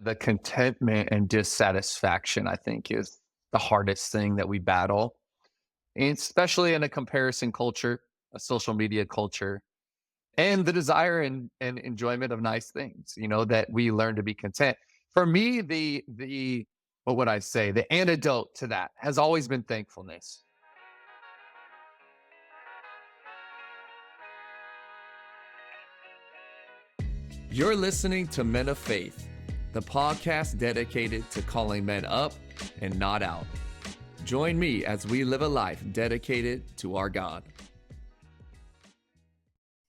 The contentment and dissatisfaction, I think, is the hardest thing that we battle, and especially in a comparison culture, a social media culture, and the desire and enjoyment of nice things, that we learn to be content. For me, the what would I say? The antidote to that has always been thankfulness. You're listening to Men of Faith, the podcast dedicated to calling men up and not out. Join me as we live a life dedicated to our God.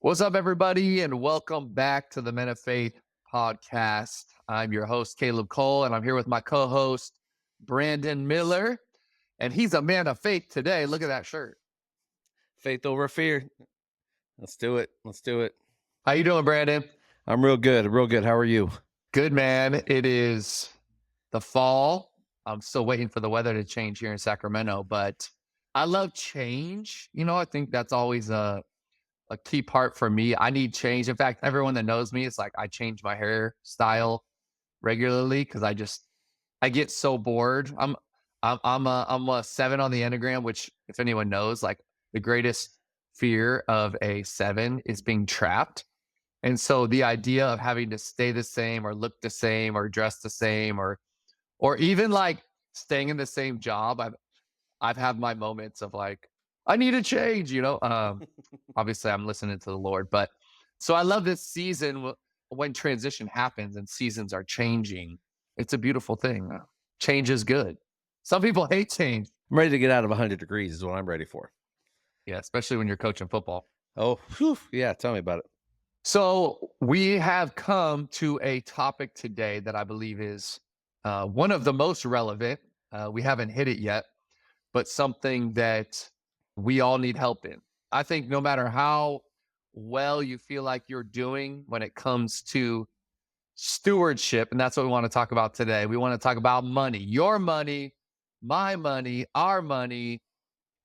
What's up, everybody, and welcome back to the Men of Faith podcast. I'm your host, Caleb Cole, and I'm here with my co-host, Brandon Miller, and he's a man of faith today. Look at that shirt. Faith over fear. Let's do it. Let's do it. How you doing, Brandon? I'm real good. Real good. How are you? Good, man. It is the fall. I'm still waiting for the weather to change here in Sacramento, but I love change. I think that's always a key part for me. I need change. In fact, everyone that knows me, it's like I change my hairstyle regularly because I get so bored. I'm a 7 on the Enneagram, which, if anyone knows, like the greatest fear of a 7 is being trapped. And so the idea of having to stay the same or look the same or dress the same or even like staying in the same job, I've had my moments of like, I need a change. Obviously I'm listening to the Lord, but so I love this season when transition happens and seasons are changing. It's a beautiful thing. Change is good. Some people hate change. I'm ready to get out of 100 degrees is what I'm ready for. Yeah, especially when you're coaching football. Oh, whew, yeah. Tell me about it. So we have come to a topic today that I believe is one of the most relevant. We haven't hit it yet, but something that we all need help in. I think no matter how well you feel like you're doing when it comes to stewardship, and that's what we want to talk about today. We want to talk about money, your money, my money, our money,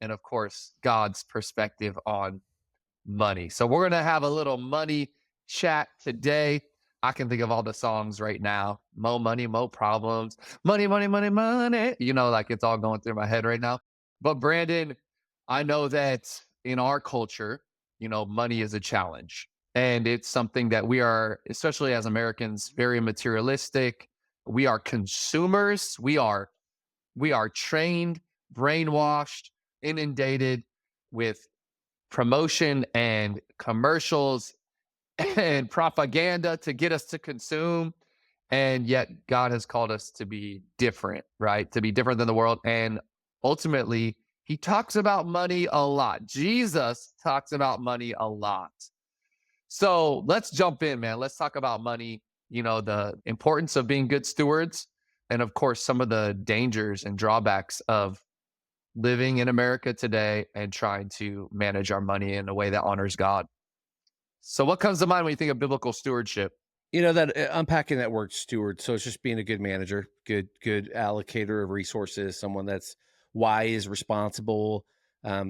and of course, God's perspective on money. So we're going to have a little money chat today. I can think of all the songs right now. Mo money, mo problems. Money, money, money, money. Like it's all going through my head right now. But Brandon, I know that in our culture, money is a challenge. And it's something that we are, especially as Americans, very materialistic. We are consumers. We are trained, brainwashed, inundated with promotion and commercials and propaganda to get us to consume. And yet God has called us to be different, right? To be different than the world. And ultimately, he talks about money a lot. Jesus talks about money a lot. So let's jump in, man. Let's talk about money, the importance of being good stewards, and of course, some of the dangers and drawbacks of living in America today and trying to manage our money in a way that honors God. So what comes to mind when you think of biblical stewardship? That unpacking that word steward. So it's just being a good manager, good allocator of resources, someone that's wise, responsible,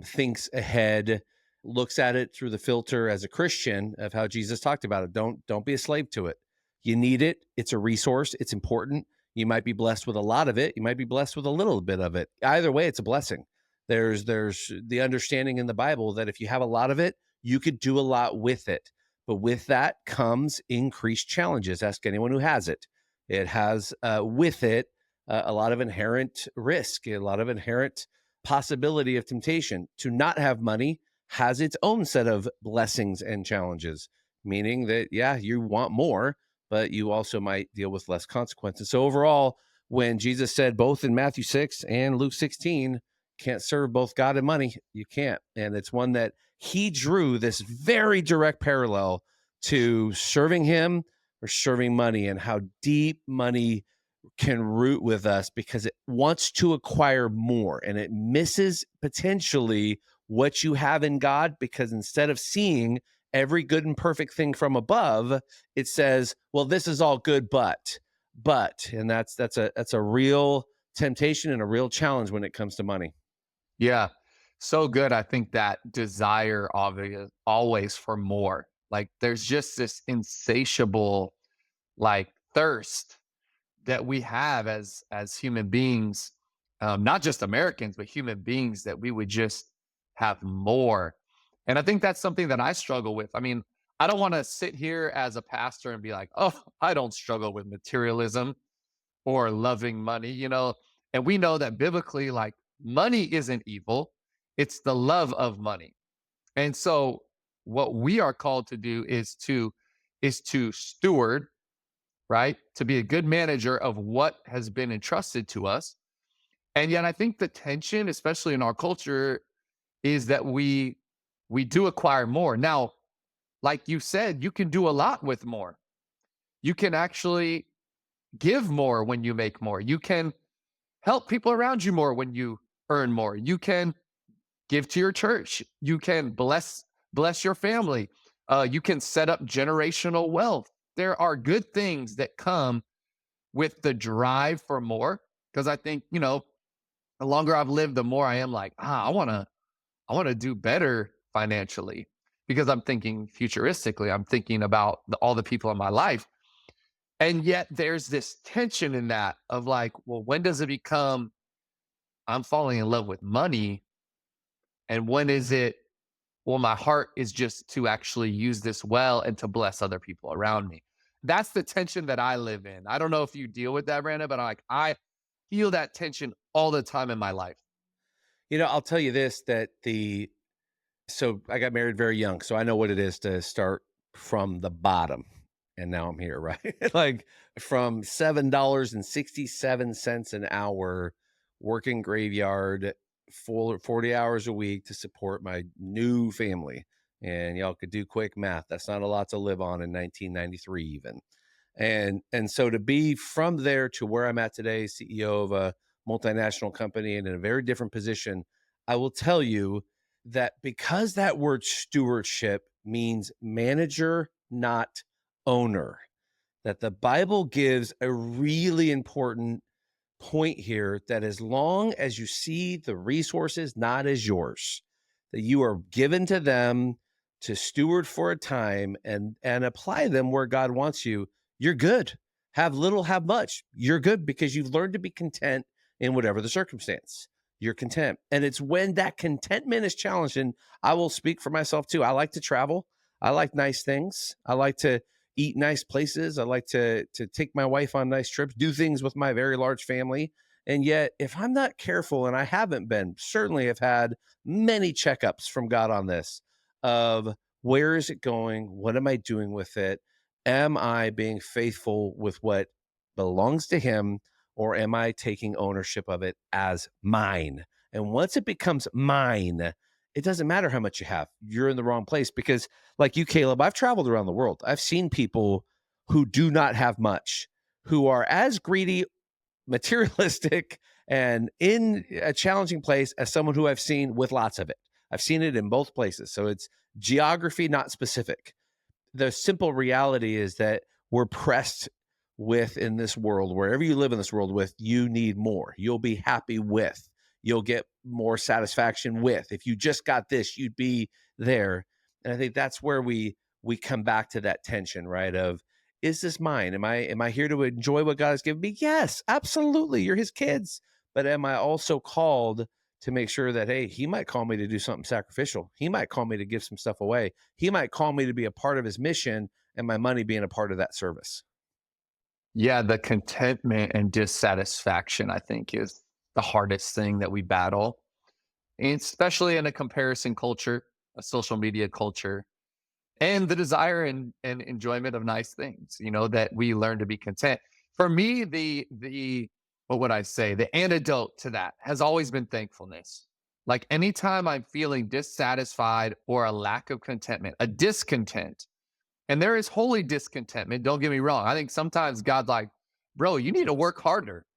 thinks ahead, looks at it through the filter as a Christian of how Jesus talked about it. Don't be a slave to it. You need it. It's a resource. It's important. You might be blessed with a lot of it. You might be blessed with a little bit of it. Either way, it's a blessing. There's the understanding in the Bible that if you have a lot of it, you could do a lot with it. But with that comes increased challenges. Ask anyone who has it. It has with it a lot of inherent risk, a lot of inherent possibility of temptation. To not have money has its own set of blessings and challenges, meaning that, yeah, you want more, but you also might deal with less consequences. So overall, when Jesus said both in Matthew 6 and Luke 16, can't serve both God and money, you can't. And it's one that he drew this very direct parallel to serving him or serving money, and how deep money can root with us because it wants to acquire more and it misses potentially what you have in God, because instead of seeing every good and perfect thing from above, it says, well, this is all good, and that's a real temptation and a real challenge when it comes to money. Yeah, so good. I think that desire always for more. Like there's just this insatiable like thirst that we have as human beings, not just Americans, but human beings, that we would just have more. And I think that's something that I struggle with. I mean, I don't want to sit here as a pastor and be like, oh, I don't struggle with materialism or loving money, and we know that biblically, like, money isn't evil, it's the love of money. And so what we are called to do is to steward, right? To be a good manager of what has been entrusted to us. And yet I think the tension, especially in our culture, is that we do acquire more. Now, like you said, you can do a lot with more. You can actually give more when you make more. You can help people around you more when you earn more. You can give to your church. You can bless your family. You can set up generational wealth. There are good things that come with the drive for more. Because I think, the longer I've lived, the more I am like, I want to do better financially, because I'm thinking futuristically. I'm thinking about all the people in my life. And yet there's this tension in that of like, well, when does it become I'm falling in love with money? And when is it, well, my heart is just to actually use this well and to bless other people around me? That's the tension that I live in. I don't know if you deal with that, Brandon, but I feel that tension all the time in my life. I'll tell you this, that so I got married very young, so I know what it is to start from the bottom. And now I'm here, right? Like from $7.67 an hour, working graveyard, full 40 hours a week to support my new family. And y'all could do quick math. That's not a lot to live on in 1993 even. And so to be from there to where I'm at today, CEO of a multinational company and in a very different position, I will tell you that because that word stewardship means manager, not owner, that the Bible gives a really important point here, that as long as you see the resources not as yours, that you are given to them to steward for a time and apply them where God wants you, you're good. Have little, have much. You're good because you've learned to be content in whatever the circumstance. You're content. And it's when that contentment is challenged, and I will speak for myself too. I like to travel. I like nice things. I like to eat nice places. I like to take my wife on nice trips, do things with my very large family. And yet, if I'm not careful, and I haven't been, certainly have had many checkups from God on this, of where is it going? What am I doing with it? Am I being faithful with what belongs to Him, or am I taking ownership of it as mine? And once it becomes mine, it doesn't matter how much you have. You're in the wrong place because, like you, Caleb, I've traveled around the world. I've seen people who do not have much, who are as greedy, materialistic, and in a challenging place as someone who I've seen with lots of it. I've seen it in both places. So it's geography, not specific. The simple reality is that we're pressed with in this world, wherever you live in this world with, you need more. You'll be happy with, you'll get more satisfaction with. If you just got this, you'd be there. And I think that's where we come back to that tension, right? Of, is this mine? Am I here to enjoy what God has given me? Yes, absolutely. You're His kids. But am I also called to make sure that, hey, He might call me to do something sacrificial. He might call me to give some stuff away. He might call me to be a part of His mission, and my money being a part of that service. Yeah, the contentment and dissatisfaction, I think, is the hardest thing that we battle, and especially in a comparison culture, a social media culture, and the desire and enjoyment of nice things, that we learn to be content. For me, the what would I say? The antidote to that has always been thankfulness. Like anytime I'm feeling dissatisfied or a lack of contentment, a discontent, and there is holy discontentment, don't get me wrong. I think sometimes God's like, bro, you need to work harder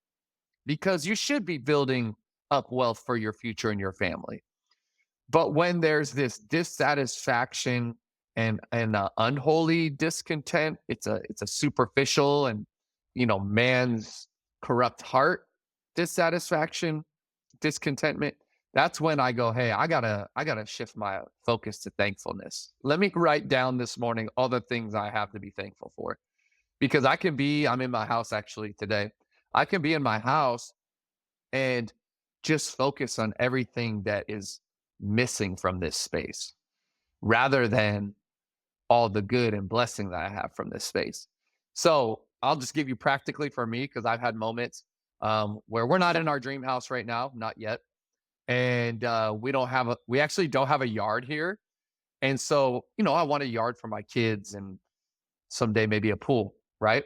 because you should be building up wealth for your future and your family. But when there's this dissatisfaction and unholy discontent, it's a superficial and, man's corrupt heart dissatisfaction, discontentment. That's when I go, hey, I gotta shift my focus to thankfulness. Let me write down this morning all the things I have to be thankful for. because I'm in my house actually today. I can be in my house and just focus on everything that is missing from this space rather than all the good and blessing that I have from this space. So I'll just give you practically for me because I've had moments where we're not in our dream house right now, not yet, and we actually don't have a yard here, and so I want a yard for my kids and someday maybe a pool, right?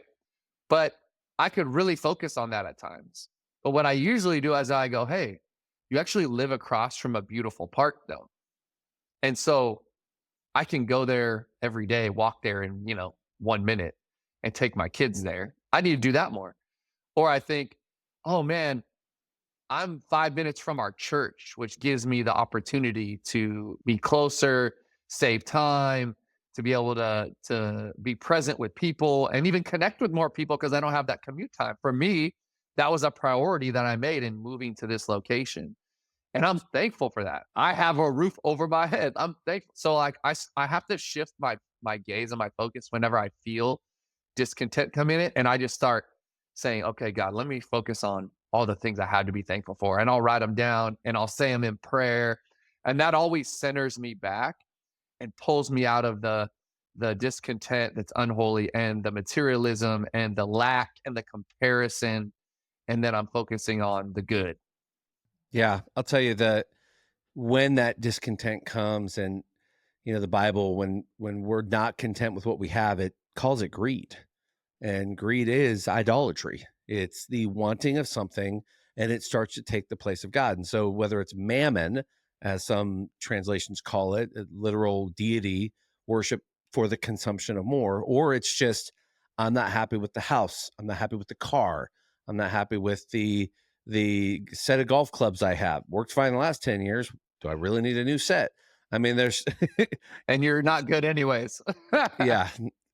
But I could really focus on that at times. But what I usually do is I go, hey, you actually live across from a beautiful park though, and so I can go there every day, walk there in, 1 minute and take my kids there. I need to do that more. Or I think, oh man, I'm 5 minutes from our church, which gives me the opportunity to be closer, save time, to be able to be present with people and even connect with more people because I don't have that commute time. For me, that was a priority that I made in moving to this location. And I'm thankful for that. I have a roof over my head. I'm thankful. So like I have to shift my gaze and my focus whenever I feel discontent come in it. And I just start saying, okay, God, let me focus on all the things I had to be thankful for. And I'll write them down and I'll say them in prayer. And that always centers me back and pulls me out of the discontent that's unholy and the materialism and the lack and the comparison. And then I'm focusing on the good. Yeah, I'll tell you that when that discontent comes, and the Bible, when we're not content with what we have, it calls it greed. And greed is idolatry. It's the wanting of something, and it starts to take the place of God. And so, whether it's mammon, as some translations call it, a literal deity worship for the consumption of more, or it's just, I'm not happy with the house, I'm not happy with the car, I'm not happy with the set of golf clubs I have. Worked fine the last 10 years. Do I really need a new set? I mean, there's And you're not good anyways. yeah,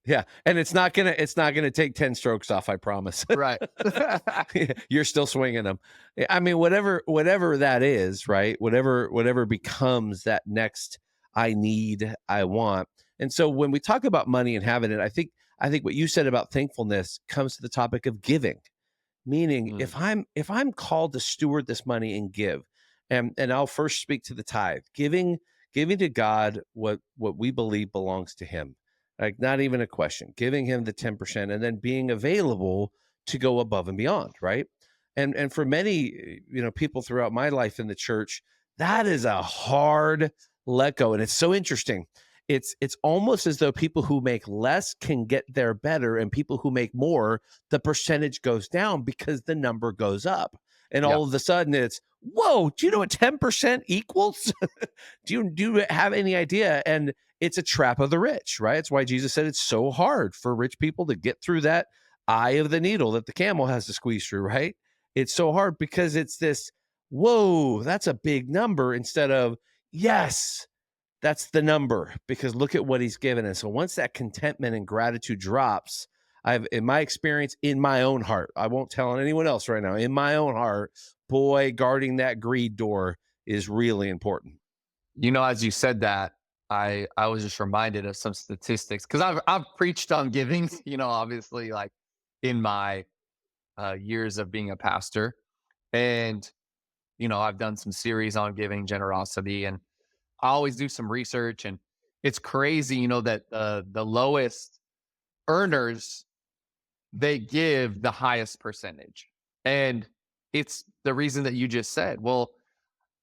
yeah, and it's not gonna take 10 strokes off, I promise. Right. You're still swinging them. I mean, whatever that is, right? Whatever becomes that next I need, I want. And so when we talk about money and having it, I think what you said about thankfulness comes to the topic of giving. Meaning, Mm, if I'm called to steward this money and give, and I'll first speak to the tithe, giving to God what we believe belongs to Him, like not even a question, giving Him the 10%, and then being available to go above and beyond, right? And for many, people throughout my life in the church, that is a hard let go, and it's so interesting. It's almost as though people who make less can get there better, and people who make more, the percentage goes down because the number goes up. And yeah. all of a sudden it's, whoa, do you know what 10% equals? Do you have any idea? And it's a trap of the rich, right? It's why Jesus said it's so hard for rich people to get through that eye of the needle that the camel has to squeeze through, right? It's so hard because it's this, whoa, that's a big number, instead of, yes, that's the number, because look at what he's given us. So once that contentment and gratitude drops, in my experience, in my own heart, I won't tell on anyone else right now, in my own heart, boy, guarding that greed door is really important. As you said that, I was just reminded of some statistics because I've preached on giving, obviously like in my years of being a pastor. And, I've done some series on giving generosity and I always do some research. And it's crazy, that the lowest earners, they give the highest percentage. And it's the reason that you just said. Well,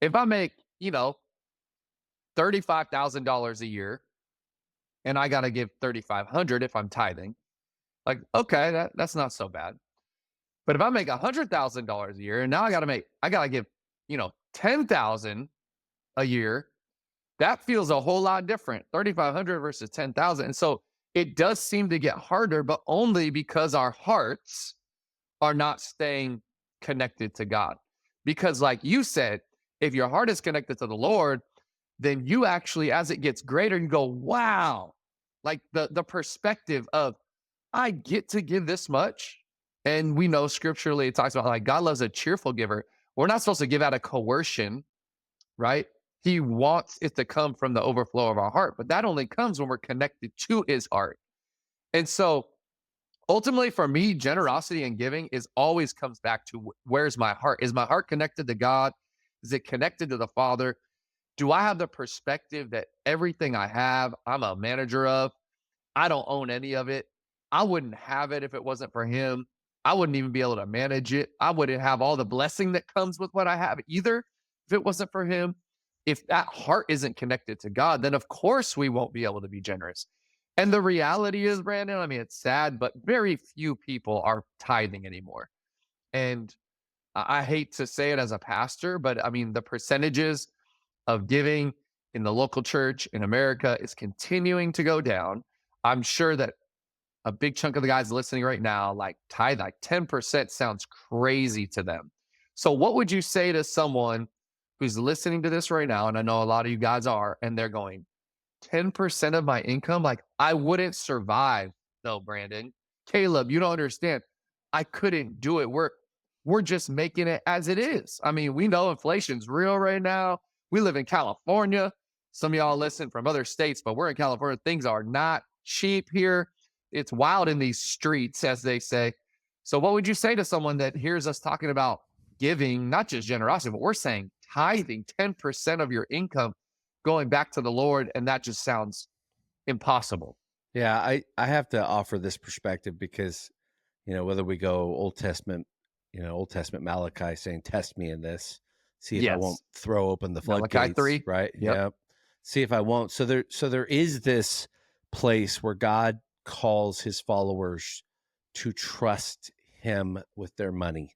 if I make, $35,000 a year and I got to give 3,500 if I'm tithing, like, okay, that's not so bad. But if I make $100,000 a year and now I got to give, 10,000 a year, that feels a whole lot different. 3,500 versus 10,000. And so it does seem to get harder, but only because our hearts are not staying connected to God. Because, like you said, if your heart is connected to the Lord, then you actually, as it gets greater, you go, wow, like the perspective of I get to give this much. And we know scripturally it talks about like God loves a cheerful giver. We're not supposed to give out of coercion, right? He wants it to come from the overflow of our heart, but that only comes when we're connected to his heart. And so Ultimately, for me, generosity and giving is always comes back to where's my heart? Is my heart connected to God? Is it connected to the Father? Do I have the perspective that everything I have, I'm a manager of? I don't own any of it. I wouldn't have it if it wasn't for him. I wouldn't even be able to manage it. I wouldn't have all the blessing that comes with what I have either if it wasn't for him. If that heart isn't connected to God, then of course we won't be able to be generous. And the reality is, Brandon, I mean, it's sad, but very few people are tithing anymore. And I hate to say it as a pastor, but I mean, the percentages of giving in the local church in America is continuing to go down. I'm sure that a big chunk of the guys listening right now, like tithe, like 10% sounds crazy to them. So, what would you say to someone who's listening to this right now? And I know a lot of you guys are, and they're going, 10% of my income? Like, I wouldn't survive though, Brandon. Caleb, you don't understand. I couldn't do it. We're just making it as it is. I mean, we know inflation's real right now. We live in California. Some of y'all listen from other states, but we're in California. Things are not cheap here. It's wild in these streets, as they say. So, what would you say to someone that hears us talking about giving, not just generosity, but we're saying tithing 10% of your income going back to the Lord, and that just sounds impossible. Yeah, I have to offer this perspective because, whether we go Old Testament Malachi saying, "Test me in this, see if I won't Yes. throw open the Malachi floodgates," 3. right? Yep. Yep. See if I won't. So there is this place where God calls his followers to trust him with their money,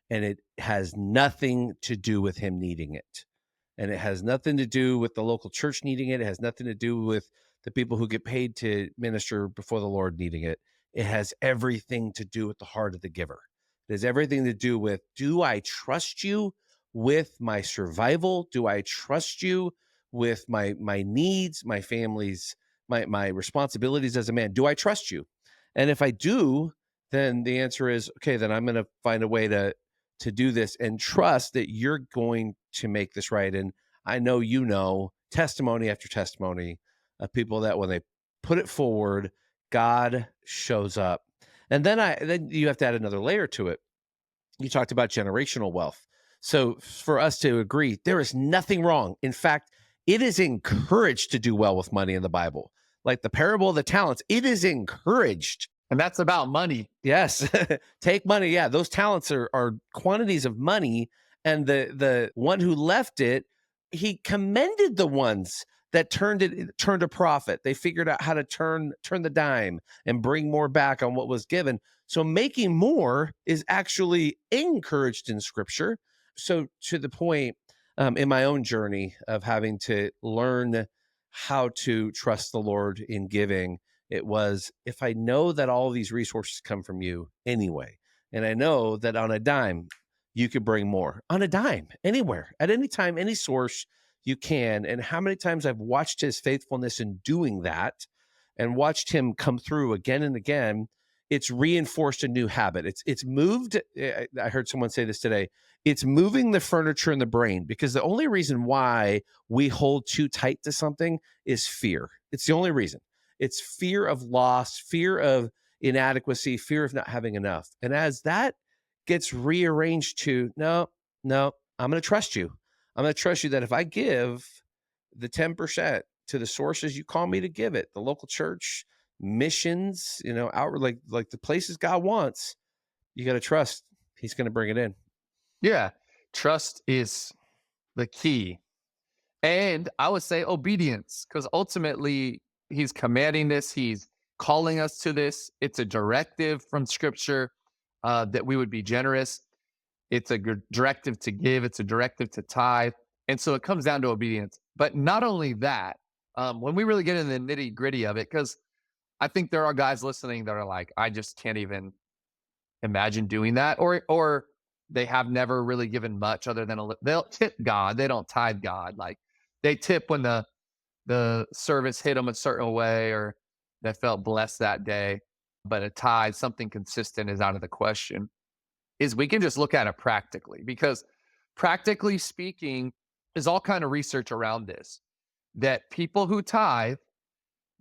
and it has nothing to do with him needing it. And it has nothing to do with the local church needing it. It has nothing to do with the people who get paid to minister before the Lord needing it. It has everything to do with the heart of the giver. It has everything to do with, do I trust you with my survival? Do I trust you with my needs, my family's, my responsibilities as a man? Do I trust you? And if I do, then the answer is, okay, then I'm going to find a way to do this and trust that you're going to make this right. And I know, testimony after testimony of people that when they put it forward, God shows up. And then you have to add another layer to it. You talked about generational wealth. So for us to agree, there is nothing wrong. In fact, it is encouraged to do well with money in the Bible. Like the parable of the talents, it is encouraged. And that's about money. Yes. Take money. Yeah. Those talents are quantities of money. And the one who left it, he commended the ones that turned a profit. They figured out how to turn the dime and bring more back on what was given. So making more is actually encouraged in scripture. So to the point, in my own journey of having to learn how to trust the Lord in giving, it was, if I know that all of these resources come from you anyway, and I know that on a dime, you could bring more on a dime, anywhere, at any time, any source you can. And how many times I've watched his faithfulness in doing that and watched him come through again and again. It's reinforced a new habit. It's moved. I heard someone say this today. It's moving the furniture in the brain, because the only reason why we hold too tight to something is fear. It's the only reason. It's fear of loss, fear of inadequacy, fear of not having enough. And as that gets rearranged to, no, I'm going to trust you. I'm going to trust you that if I give the 10% to the sources you call me to give it, the local church, missions, outward, like the places God wants, you got to trust he's going to bring it in. Yeah. Trust is the key. And I would say obedience, because ultimately he's commanding this, he's calling us to this. It's a directive from scripture that we would be generous. It's a directive to give, it's a directive to tithe. And so it comes down to obedience. But not only that, when we really get in the nitty gritty of it, because I think there are guys listening that are like, I just can't even imagine doing that, or they have never really given much other than they'll tip God. They don't tithe God. Like they tip when the service hit them a certain way, or they felt blessed that day. But a tithe, something consistent, is out of the question. Is we can just look at it practically, because practically speaking, there's all kind of research around this, that people who tithe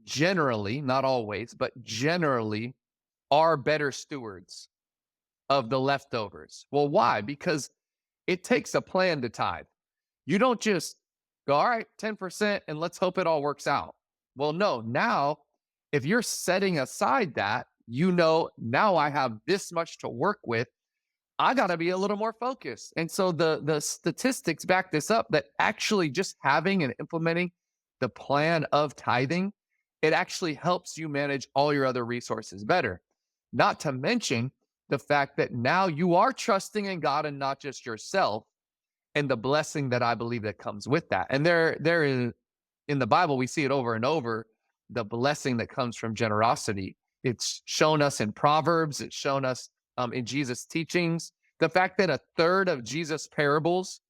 generally, not always, but generally are better stewards of the leftovers. Well, why? Because it takes a plan to tithe. You don't just go, all right, 10%, and let's hope it all works out. Well, no, now if you're setting aside that, now I have this much to work with. I got to be a little more focused. And so the statistics back this up that actually just having and implementing the plan of tithing, it actually helps you manage all your other resources better. Not to mention the fact that now you are trusting in God and not just yourself, and the blessing that I believe that comes with that. And there is in the Bible, we see it over and over, the blessing that comes from generosity. It's shown us in Proverbs, it's shown us in Jesus' teachings. The fact that a third of Jesus' parables,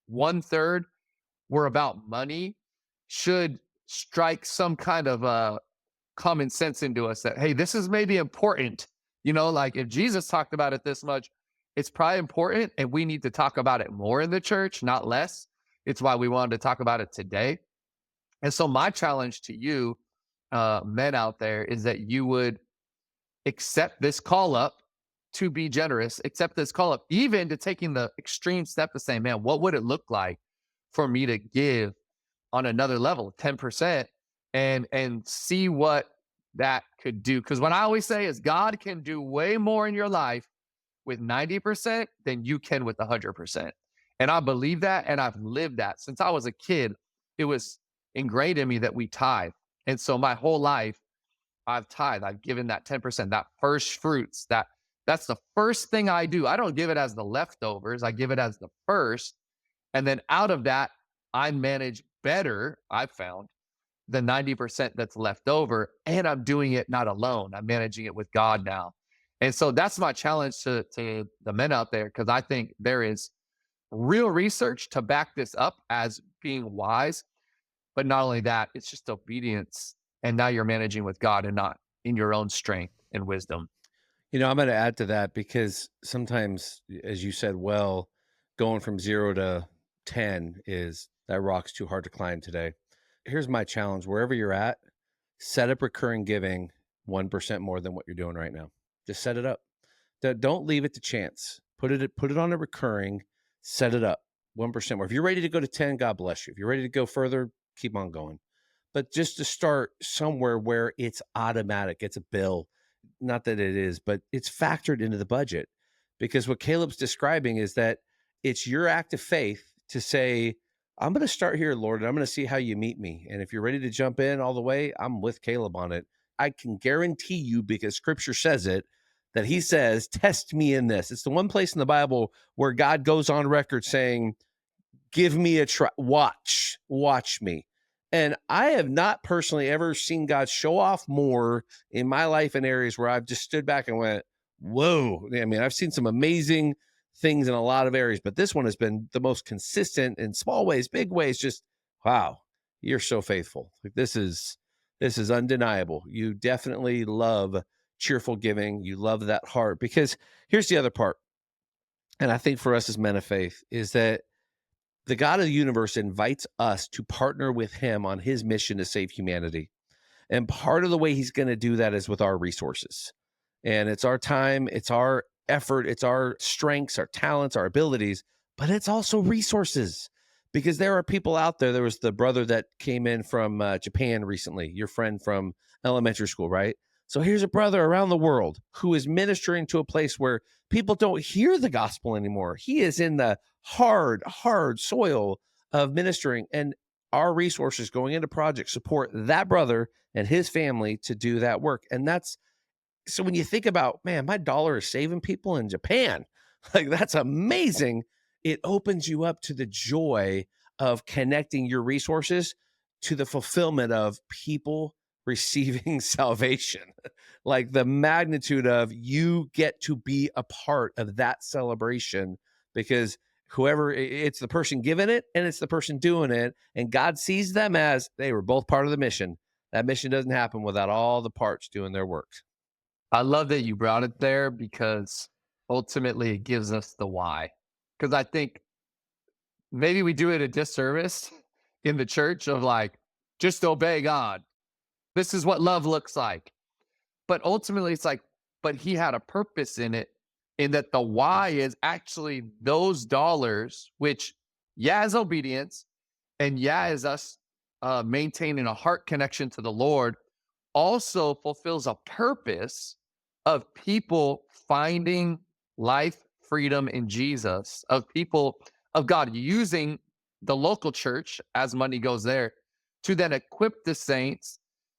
one third, were about money should strike some kind of common sense into us that, hey, this is maybe important. Like if Jesus talked about it this much, it's probably important and we need to talk about it more in the church, not less. It's why we wanted to talk about it today. And so my challenge to you, men out there, is that you would accept this call up to be generous, accept this call up, even to taking the extreme step to say, man, what would it look like for me to give on another level, 10%, and see what that could do. Because what I always say is God can do way more in your life with 90% than you can with 100%. And I believe that, and I've lived that since I was a kid. It was ingrained in me that we tithe. And so my whole life I've tithe. I've given that 10%, that first fruits, that's the first thing I do. I don't give it as the leftovers. I give it as the first. And then out of that, I manage better, I've found, the 90% that's left over. And I'm doing it not alone. I'm managing it with God now. And so that's my challenge to the men out there, because I think there is real research to back this up as being wise. But not only that, it's just obedience. And now you're managing with God and not in your own strength and wisdom. I'm going to add to that because sometimes, as you said, well, going from 0 to 10 is that rock's too hard to climb today. Here's my challenge: wherever you're at, set up recurring giving 1% more than what you're doing right now. Just set it up. Don't leave it to chance. Put it on a recurring, set it up 1% more. If you're ready to go to 10, God bless you. If you're ready to go further, keep on going. But just to start somewhere where it's automatic, it's a bill. Not that it is, but it's factored into the budget. Because what Caleb's describing is that it's your act of faith to say, I'm going to start here, Lord, and I'm going to see how you meet me. And if you're ready to jump in all the way, I'm with Caleb on it. I can guarantee you, because scripture says it, that he says, test me in this. It's the one place in the Bible where God goes on record saying, give me a try, watch me. And I have not personally ever seen God show off more in my life in areas where I've just stood back and went, whoa. I mean, I've seen some amazing things in a lot of areas, but this one has been the most consistent in small ways, big ways. Just, wow, you're so faithful. Like this is undeniable. You definitely love cheerful giving. You love that heart, because here's the other part. And I think for us as men of faith is that the God of the universe invites us to partner with him on his mission to save humanity. And part of the way he's going to do that is with our resources. And it's our time, it's our effort, it's our strengths, our talents, our abilities, but it's also resources. Because there are people out there. There was the brother that came in from Japan recently, your friend from elementary school, right? So here's a brother around the world who is ministering to a place where people don't hear the gospel anymore. He is in the hard soil of ministering, and our resources going into projects support that brother and his family to do that work. And that's, so when you think about, man, my dollar is saving people in Japan, like that's amazing. It opens you up to the joy of connecting your resources to the fulfillment of people receiving salvation. Like the magnitude of, you get to be a part of that celebration, because whoever, it's the person giving it and it's the person doing it, and God sees them as they were both part of the mission. That mission doesn't happen without all the parts doing their work. I love that you brought it there, because ultimately it gives us the why. Because I think maybe we do it a disservice in the church of like, just obey God. This is what love looks like. But ultimately, it's like, but he had a purpose in it, in that the why is actually those dollars, which, yeah, is obedience, and yeah, is us maintaining a heart connection to the Lord, also fulfills a purpose of people finding life, freedom in Jesus, of people, of God using the local church as money goes there to then equip the saints,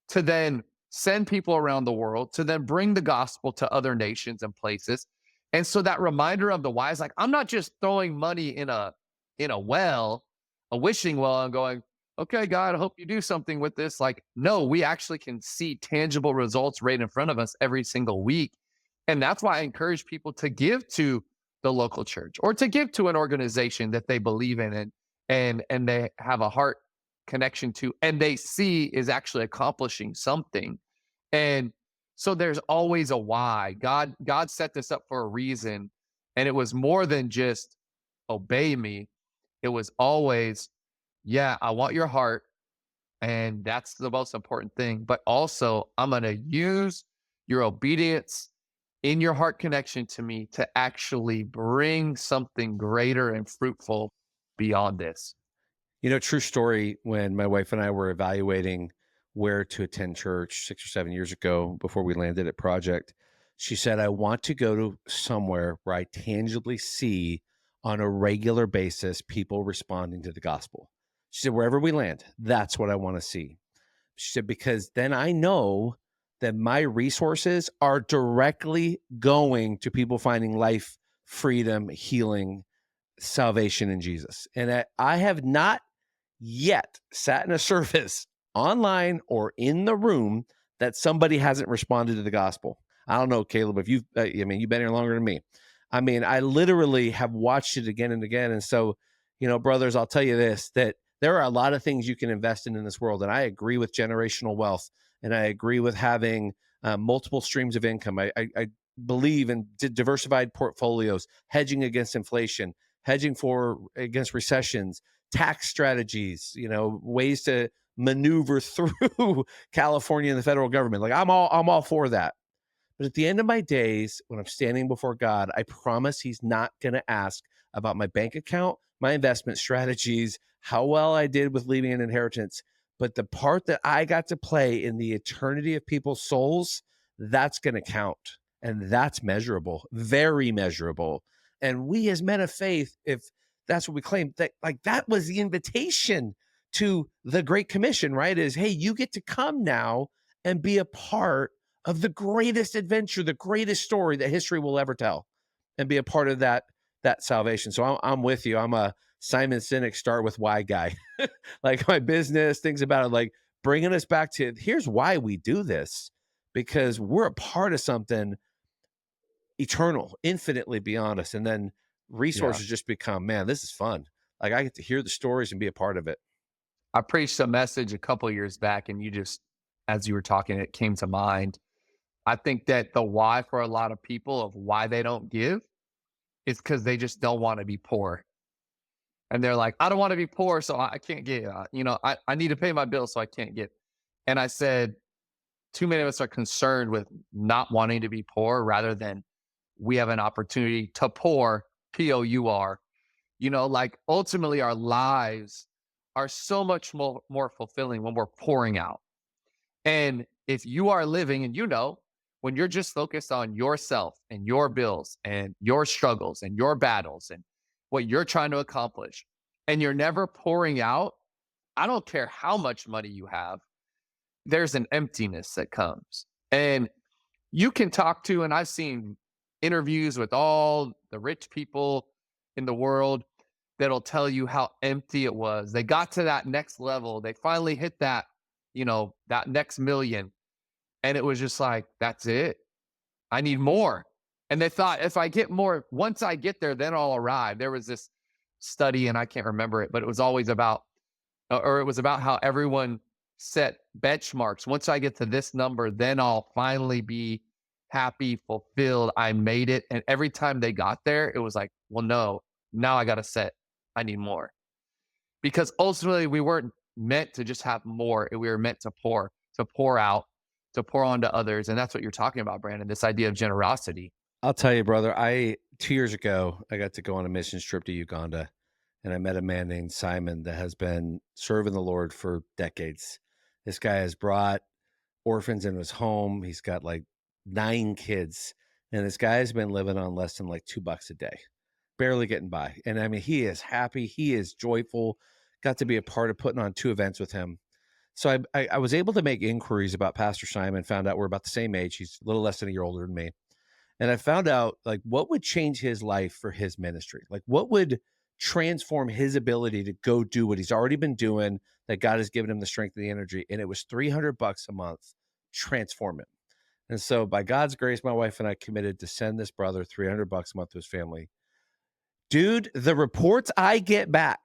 to then send people around the world, to then bring the gospel to other nations and places. And so that reminder of the why is like, I'm not just throwing money in a well, a wishing well, and going, okay, God, I hope you do something with this. Like, no, we actually can see tangible results right in front of us every single week. And that's why I encourage people to give to the local church or to give to an organization that they believe in and they have a heart connection to and they see is actually accomplishing something. And so there's always a why. God set this up for a reason. And it was more than just obey me. It was always, yeah, I want your heart. And that's the most important thing. But also, I'm going to use your obedience in your heart connection to me to actually bring something greater and fruitful beyond this. True story, when my wife and I were evaluating where to attend church 6 or 7 years ago before we landed at Project, she said, I want to go to somewhere where I tangibly see on a regular basis people responding to the gospel. She said, wherever we land, that's what I want to see. She said, because then I know that my resources are directly going to people finding life, freedom, healing, salvation in Jesus. And I have not yet sat in a service online or in the room that somebody hasn't responded to the gospel. I don't know, Caleb, if you've, you've been here longer than me. I mean, I literally have watched it again and again. And so, brothers, I'll tell you this, that there are a lot of things you can invest in this world. And I agree with generational wealth. And I agree with having multiple streams of income. I believe in diversified portfolios, hedging against inflation, hedging against recessions, tax strategies, ways to maneuver through California and the federal government. Like I'm all for that. But at the end of my days, when I'm standing before God, I promise he's not going to ask about my bank account, my investment strategies, how well I did with leaving an inheritance. But the part that I got to play in the eternity of people's souls, that's going to count. And that's measurable, very measurable. And we as men of faith, if that's what we claim, that like that was the invitation to the Great Commission, right? Is, hey, you get to come now and be a part of the greatest adventure, the greatest story that history will ever tell, and be a part of that salvation. So I'm with you. I'm a Simon Sinek start with why guy. Like my business, things about it, like bringing us back to here's why we do this, because we're a part of something eternal, infinitely beyond us. And then Yeah. resources just become, man, this is fun. Like I get to hear the stories and be a part of it. I preached a message a couple years back, and you just, as you were talking, it came to mind. I think that the why for a lot of people of why they don't give is because they just don't want to be poor. And they're like, I don't want to be poor, so I can't get, I need to pay my bills, so I can't get. And I said, too many of us are concerned with not wanting to be poor rather than we have an opportunity to pour, pour. Like ultimately our lives are so much more fulfilling when we're pouring out. And if you are living, and when you're just focused on yourself and your bills and your struggles and your battles and what you're trying to accomplish, and you're never pouring out, I don't care how much money you have, there's an emptiness that comes. And you can talk to, and I've seen interviews with all the rich people in the world that'll tell you how empty it was. They got to that next level. They finally hit that, that next million. And it was just like, that's it. I need more. And they thought if I get more, once I get there, then I'll arrive. There was this study, and I can't remember it, but it was always about, or it was about how everyone set benchmarks. Once I get to this number, then I'll finally be happy, fulfilled. I made it. And every time they got there, it was like, well, no, now I got to set, I need more. Because ultimately we weren't meant to just have more. We were meant to pour out. to pour onto others. And that's what you're talking about, Brandon, this idea of generosity. I'll tell you, brother, 2 years ago, I got to go on a missions trip to Uganda, and I met a man named Simon that has been serving the Lord for decades. This guy has brought orphans in his home. He's got like 9 kids, and this guy has been living on less than like $2 a day, barely getting by. And I mean, he is happy. He is joyful. Got to be a part of putting on 2 events with him. So I was able to make inquiries about Pastor Simon, found out we're about the same age. He's a little less than a year older than me. And I found out like what would change his life for his ministry? Like what would transform his ability to go do what he's already been doing, that God has given him the strength and the energy. And it was $300 a month, transform him. And so by God's grace, my wife and I committed to send this brother $300 a month to his family. Dude, the reports I get back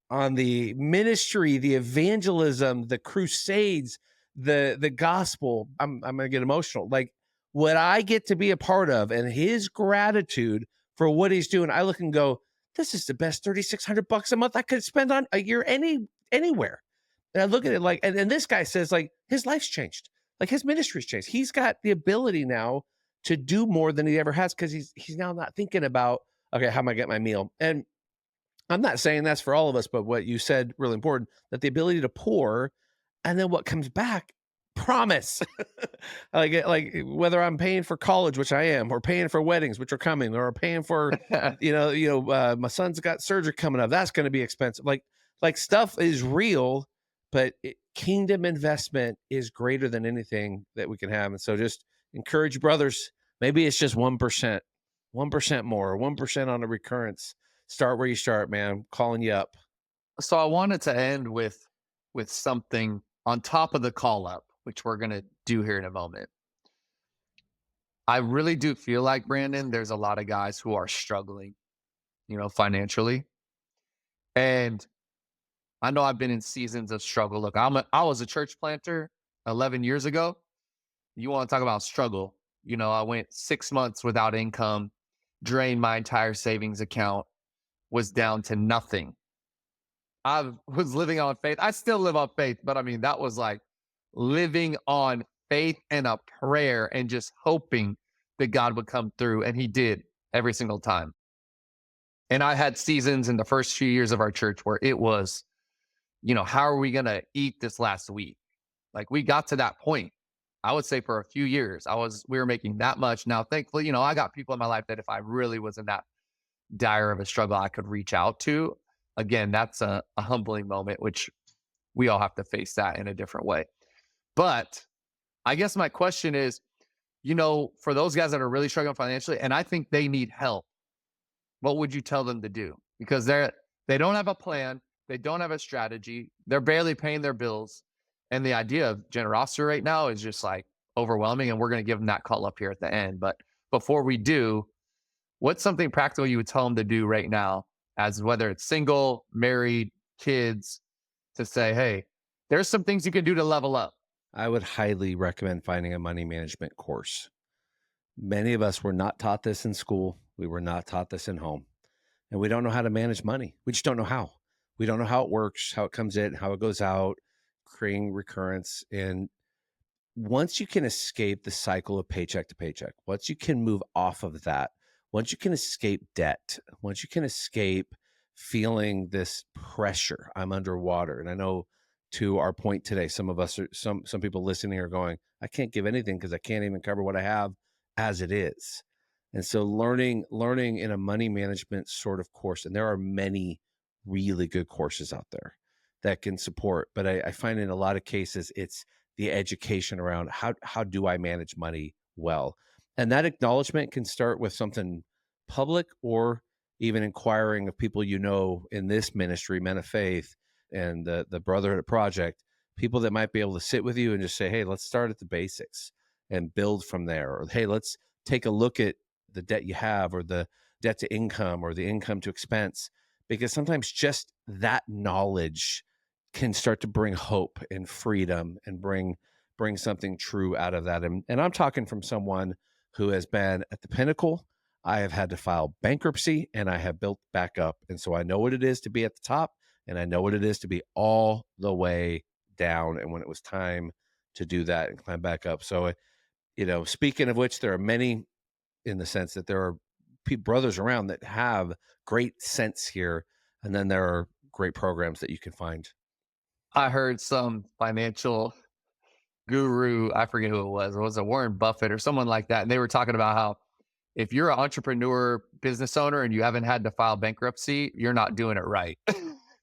on the ministry, the evangelism, the crusades, the gospel, I'm gonna get emotional. Like what I get to be a part of and his gratitude for what he's doing, I look and go, this is the best $3,600 a month I could spend on a year anywhere. And I look at it like, and this guy says like his life's changed, like his ministry's changed. He's got the ability now to do more than he ever has because he's now not thinking about, okay, how am I get my meal? And I'm not saying that's for all of us, but what you said really important, that the ability to pour and then what comes back, promise. like whether I'm paying for college, which I am, or paying for weddings, which are coming, or paying for, my son's got surgery coming up. That's going to be expensive. Like stuff is real, but kingdom investment is greater than anything that we can have. And so just encourage brothers. Maybe it's just 1% more, 1% on a recurrence. Start where you start, man. Calling you up. So I wanted to end with something on top of the call up, which we're gonna do here in a moment. I really do feel like, Brandon, there's a lot of guys who are struggling, financially. And I know I've been in seasons of struggle. Look, I was a church planter 11 years ago. You want to talk about struggle? I went 6 months without income, drained my entire savings account, was down to nothing. I was living on faith. I still live on faith, but I mean, that was like living on faith and a prayer and just hoping that God would come through. And he did every single time. And I had seasons in the first few years of our church where it was, how are we going to eat this last week? Like we got to that point. I would say for a few years, we were making that much. Now, thankfully, I got people in my life that if I really was in that dire of a struggle, I could reach out to. Again, that's a humbling moment, which we all have to face that in a different way. But I guess my question is, for those guys that are really struggling financially, and I think they need help, what would you tell them to do? Because they don't have a plan, they don't have a strategy, they're barely paying their bills. And the idea of generosity right now is just like overwhelming. And we're going to give them that call up here at the end. But before we do, what's something practical you would tell them to do right now, as whether it's single, married, kids, to say, hey, there's some things you can do to level up? I would highly recommend finding a money management course. Many of us were not taught this in school. We were not taught this in home. And we don't know how to manage money. We just don't know how. We don't know how it works, how it comes in, how it goes out, creating recurrence. And once you can escape the cycle of paycheck to paycheck, once you can move off of that, once you can escape debt, once you can escape feeling this pressure, I'm underwater. And I know to our point today, some of us are some people listening are going, I can't give anything because I can't even cover what I have as it is. And so learning in a money management sort of course, and there are many really good courses out there that can support, but I find in a lot of cases it's the education around how do I manage money well. And that acknowledgement can start with something public or even inquiring of people in this ministry, Men of Faith, and the Brotherhood Project, people that might be able to sit with you and just say, hey, let's start at the basics and build from there. Or, hey, let's take a look at the debt you have, or the debt to income, or the income to expense, because sometimes just that knowledge can start to bring hope and freedom and bring something true out of that. And I'm talking from someone who has been at the pinnacle. I have had to file bankruptcy and I have built back up. And so I know what it is to be at the top, and I know what it is to be all the way down. And when it was time to do that and climb back up. So, speaking of which, there are many, in the sense that there are brothers around that have great sense here, and then there are great programs that you can find. I heard some financial guru, I forget who it was. It was a Warren Buffett or someone like that. And they were talking about how if you're an entrepreneur business owner and you haven't had to file bankruptcy, you're not doing it right.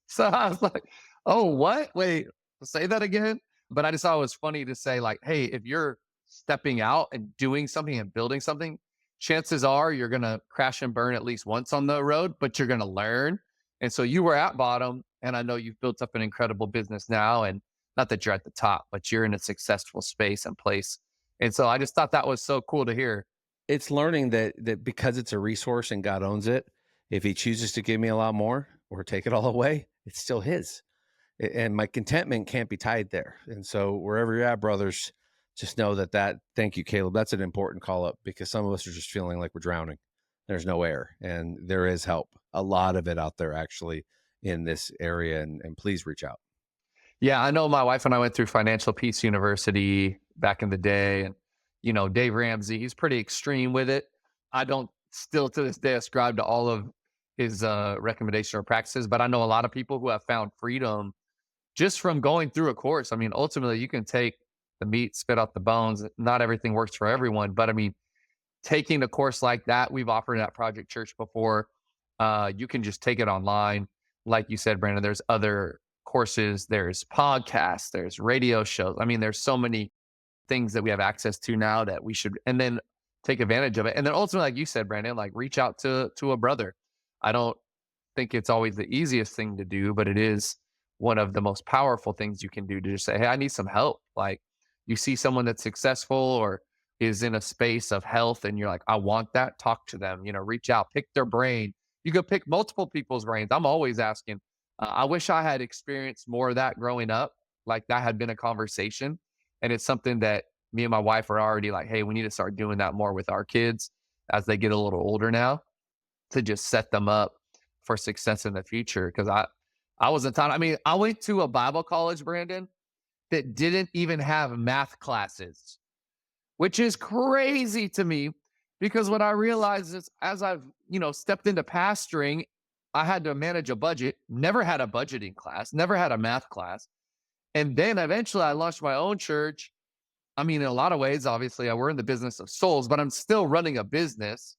So I was like, oh, what? Wait, say that again. But I just thought it was funny to say, like, hey, if you're stepping out and doing something and building something, chances are you're going to crash and burn at least once on the road, but you're going to learn. And so you were at bottom. And I know you've built up an incredible business now. And not that you're at the top, but you're in a successful space and place. And so I just thought that was so cool to hear. It's learning that because it's a resource and God owns it, if he chooses to give me a lot more or take it all away, it's still his. And my contentment can't be tied there. And so wherever you're at, brothers, just know that thank you, Caleb. That's an important call up, because some of us are just feeling like we're drowning. There's no air, and there is help. A lot of it out there actually in this area. And please reach out. Yeah, I know my wife and I went through Financial Peace University back in the day. And, Dave Ramsey, he's pretty extreme with it. I don't still to this day ascribe to all of his recommendation or practices, but I know a lot of people who have found freedom just from going through a course. I mean, ultimately, you can take the meat, spit out the bones. Not everything works for everyone, but I mean, taking a course like that, we've offered at Project Church before. You can just take it online. Like you said, Brandon, there's other courses, there's podcasts, there's radio shows. I mean, there's so many things that we have access to now that we should, and then take advantage of it. And then ultimately, like you said, Brandon, like reach out to a brother. I don't think it's always the easiest thing to do, but it is one of the most powerful things you can do, to just say, hey, I need some help. Like, you see someone that's successful or is in a space of health and you're like, I want that, talk to them, reach out, pick their brain. You could pick multiple people's brains. I'm always asking. I wish I had experienced more of that growing up. Like, that had been a conversation. And it's something that me and my wife are already like, hey, we need to start doing that more with our kids as they get a little older now, to just set them up for success in the future. Cause I wasn't taught. I mean, I went to a Bible college, Brandon, that didn't even have math classes, which is crazy to me, because what I realized is, as I've, stepped into pastoring, I had to manage a budget, never had a budgeting class, never had a math class. And then eventually I launched my own church. I mean, in a lot of ways, obviously, we're in the business of souls, but I'm still running a business,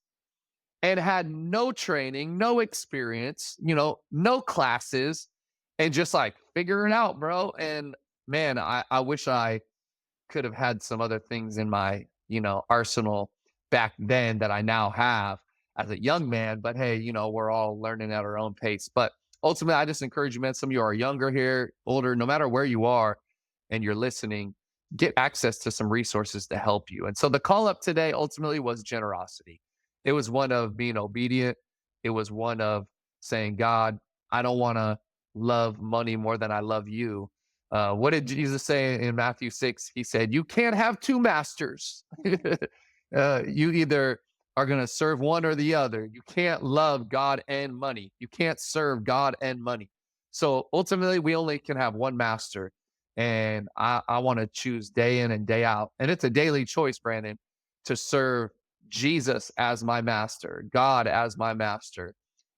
and had no training, no experience, no classes, and just like figure it out, bro. And man, I wish I could have had some other things in my, arsenal back then that I now have as a young man. But hey, we're all learning at our own pace. But ultimately, I just encourage you, man. Some of you are younger here, older, no matter where you are and you're listening, get access to some resources to help you. And so the call up today ultimately was generosity. It was one of being obedient. It was one of saying, God, I don't want to love money more than I love you. What did Jesus say in Matthew 6? He said, you can't have two masters. You either are going to serve one or the other. You can't love God and money. You can't serve God and money. So ultimately, we only can have one master. And I want to choose day in and day out. And it's a daily choice, Brandon, to serve Jesus as my master, God as my master.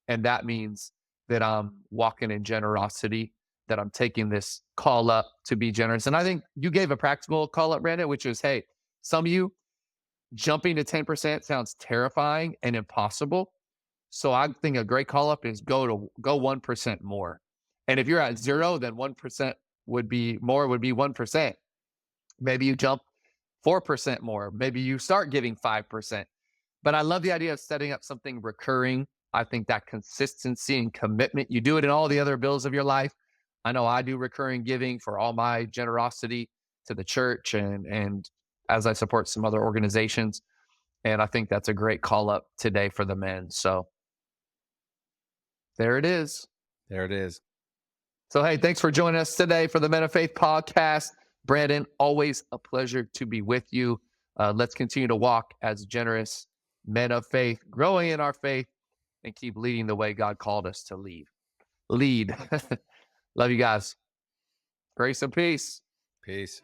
And that means that I'm walking in generosity, that I'm taking this call up to be generous. And I think you gave a practical call up, Brandon, which is, hey, some of you, jumping to 10% sounds terrifying and impossible. So I think a great call up is go 1% more. And if you're at zero, then 1% would be 1%. Maybe you jump 4% more. Maybe you start giving 5%. But I love the idea of setting up something recurring. I think that consistency and commitment, you do it in all the other bills of your life. I know I do recurring giving for all my generosity to the church, and as I support some other organizations. And I think that's a great call up today for the men. So there it is. There it is. So, hey, thanks for joining us today for the Men of Faith podcast. Brandon, always a pleasure to be with you. Let's continue to walk as generous men of faith, growing in our faith, and keep leading the way God called us to lead. Love you guys. Grace and peace. Peace.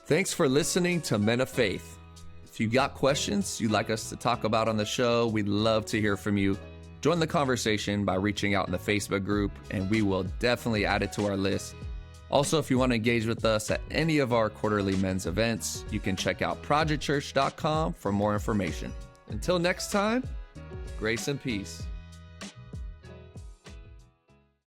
Thanks for listening to Men of Faith. If you got questions you'd like us to talk about on the show, we'd love to hear from you. Join the conversation by reaching out in the Facebook group, and we will definitely add it to our list. Also, if you want to engage with us at any of our quarterly men's events, you can check out projectchurch.com for more information. Until next time, grace and peace.